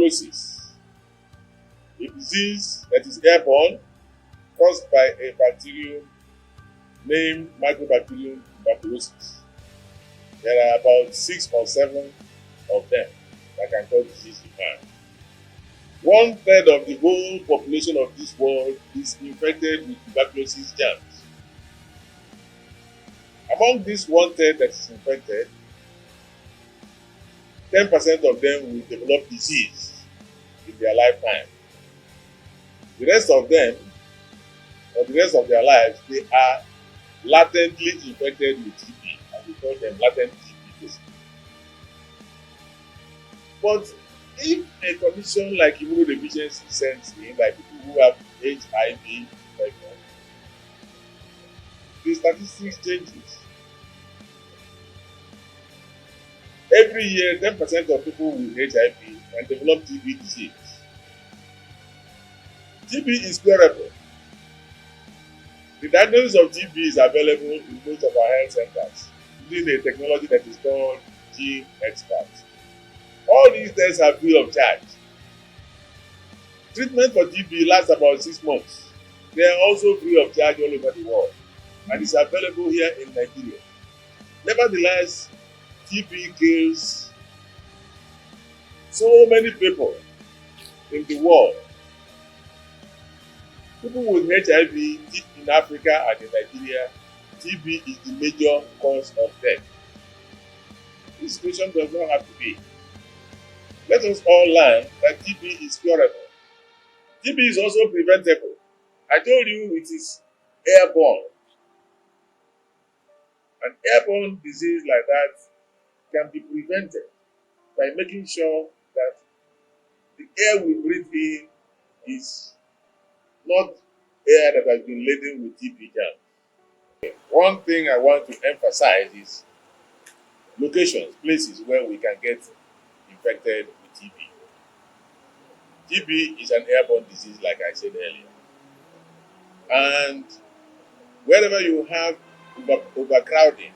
tuberculosis, a disease that is airborne caused by a bacterium named Microbacterium tuberculosis. There are about 6 or 7 of them that can cause disease in man. 1/3 of the whole population of this world is infected with tuberculosis germs. Among this 1/3 that is infected, 10% of them will develop disease in their lifetime. The rest of them, for the rest of their lives, they are latently infected with TB, and we call them latent TB cases. But if a condition like immunodeficiency sets in, like people who have HIV infection, the statistics changes. Every year, 10% of people with HIV can develop TB disease. TB is curable. The diagnosis of TB is available in most of our health centers using a technology that is called Gene Expert. All these tests are free of charge. Treatment for TB lasts about 6 months. They are also free of charge all over the world, and is available here in Nigeria. Nevertheless, TB kills so many people in the world. People with HIV in Africa and in Nigeria, TB is the major cause of death. This situation does not have to be. Let us all learn that TB is curable. TB is also preventable. I told you it is airborne. An airborne disease like that can be prevented by making sure that the air we breathe in is not air that has been laden with TB germs. One thing I want to emphasize is locations, places where we can get infected with TB. TB is an airborne disease, like I said earlier. And wherever you have overcrowding,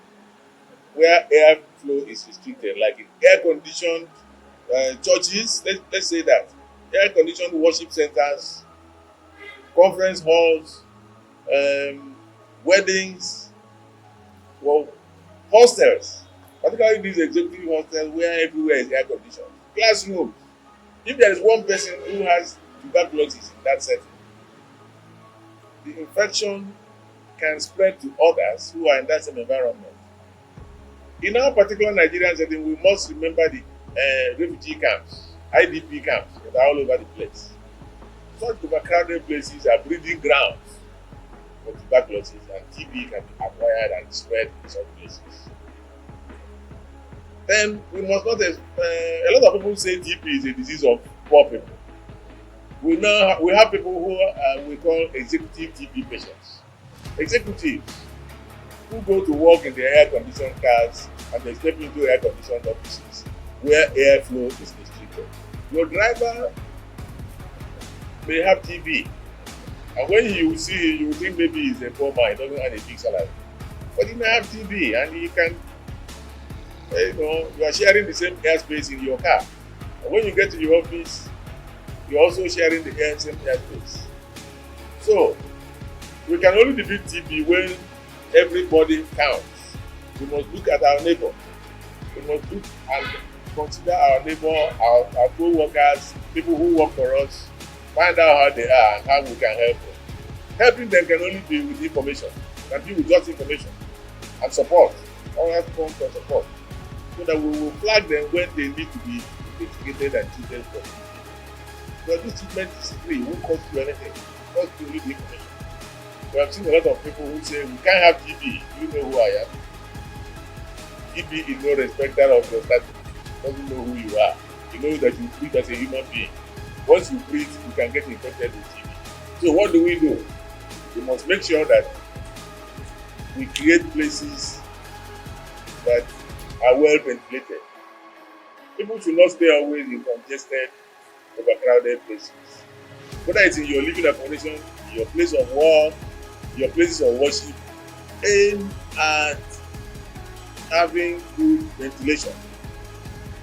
where airflow is restricted, like in air-conditioned churches, let's say that, air-conditioned worship centers, conference halls, weddings, well, hostels, particularly these executive hostels where everywhere is air-conditioned, classrooms. If there is one person who has tuberculosis in that setting, the infection can spread to others who are in that same environment. In our particular Nigerian setting, we must remember the refugee camps, IDP camps that are all over the place. Such overcrowded places are breeding grounds for tuberculosis, and TB can be acquired and spread in such places. Then we must not, a lot of people say TB is a disease of poor people. We have people who we call executive TB patients. Executives who go to work in their air-conditioned cars and they step into air-conditioned offices where airflow is restricted. Your driver may have TB, and when you see him, you think maybe he's a poor man, he doesn't have a big salary. But he may have TB, and he can, you are sharing the same airspace in your car. And when you get to your office, you're also sharing the same airspace. So, we can only defeat TB when everybody counts. We must look at our neighbor. We must look and consider our neighbor, our co-workers, people who work for us, find out how they are and how we can help them. Helping them can only be with information, can be with just information and support, other forms of support, so that we will flag them when they need to be investigated and treated for TB. Because this treatment is free, it won't cost you anything, it costs you only the information. We have seen a lot of people who say, we can't have TB, you know who I am. TB is no respecter of your status, doesn't know who you are. He knows that you breathe as a human being. Once you breathe, you can get infected with TB. So what do? We must make sure that we create places that are well ventilated. People should not stay always in congested, overcrowded places. Whether it's in your living accommodation, your place of work, your places of worship, aim at having good ventilation.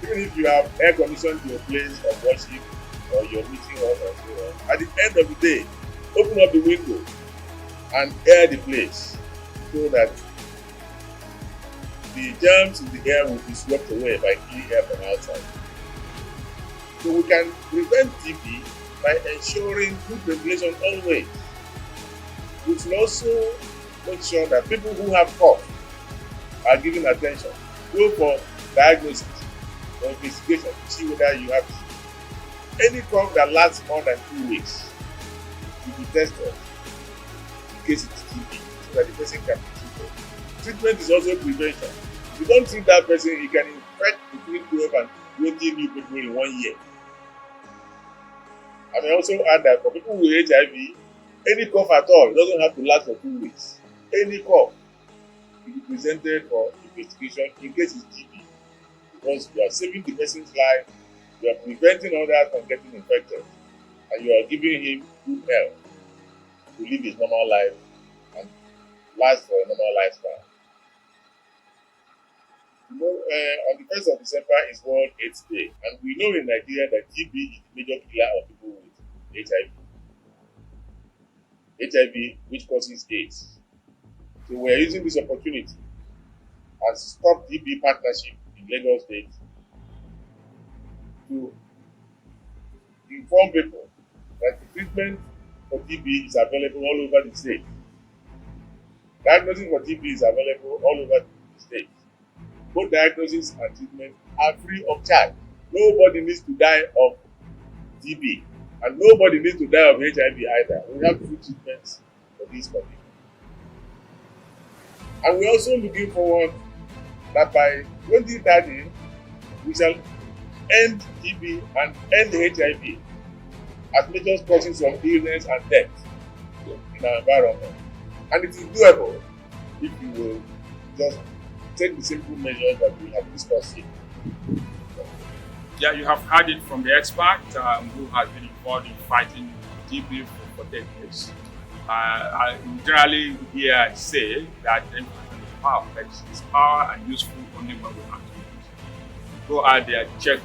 Even if you have air conditioned your place of worship, or your meeting hall and so on, at the end of the day, open up the window and air the place so that the germs in the air will be swept away by clean air from outside. So we can prevent TB by ensuring good ventilation always. We should also make sure that people who have cough are given attention. Go for diagnosis or investigation to see whether you have TB. Any cough that lasts more than 2 weeks should be tested in case it's TB so that the person can be treated. Treatment is also prevention. If you don't treat that person, he can infect between 12 and 20 new people in 1 year. I may also add that for people with HIV, any cough at all doesn't have to last for 2 weeks. Any cough will be presented for investigation in case it's TB, because you are saving the person's life, you are preventing others from getting infected, and you are giving him good health to live his normal life and last for a normal lifespan. On the 1st of December is World AIDS Day, and we know in Nigeria that TB is the major killer of people with HIV. HIV, which causes AIDS. So we are using this opportunity as Stop TB Partnership in Lagos State to inform people that the treatment for TB is available all over the state. Diagnosis for TB is available all over the state. Both diagnosis and treatment are free of charge. Nobody needs to die of TB, and nobody needs to die of HIV either. We have free treatments for these conditions. And we're also looking forward that by 2030, we shall end TB and end HIV as major causes of illness and death in our environment. And it is doable if you will just take the simple measures that we have discussed here. Yeah, you have heard it from the expert who has been involved in fighting TB for decades. I generally hear say that information is power, but it's power and useful only when we have to use it. Go out there, check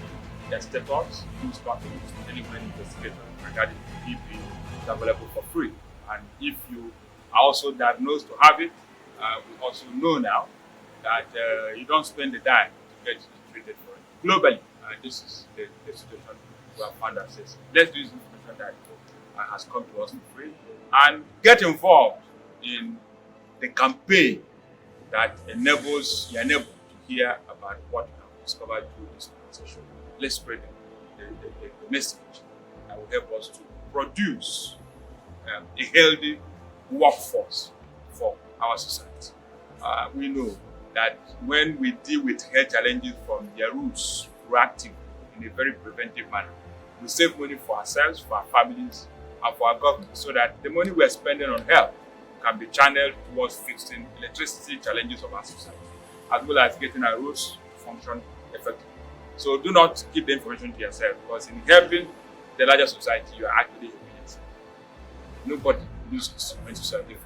their status, use pathogens, anywhere investigation regarding TB is available for free. And if you are also diagnosed to have it, we also know now that you don't spend the time to get treated for it. Globally, this is the situation we have found ourselves. Let's use information that has come to us for free and get involved in the campaign that enables you to hear about what you have discovered through this conversation. Let's spread the message that will help us to produce a healthy workforce for our society. We know that when we deal with health challenges from their roots proactively in a very preventive manner, we save money for ourselves, for our families, and for our government, so that the money we are spending on health can be channeled towards fixing electricity challenges of our society, as well as getting our roads to function effectively. So do not keep the information to yourself, because in helping the larger society, you are actually helping yourself. Nobody loses when society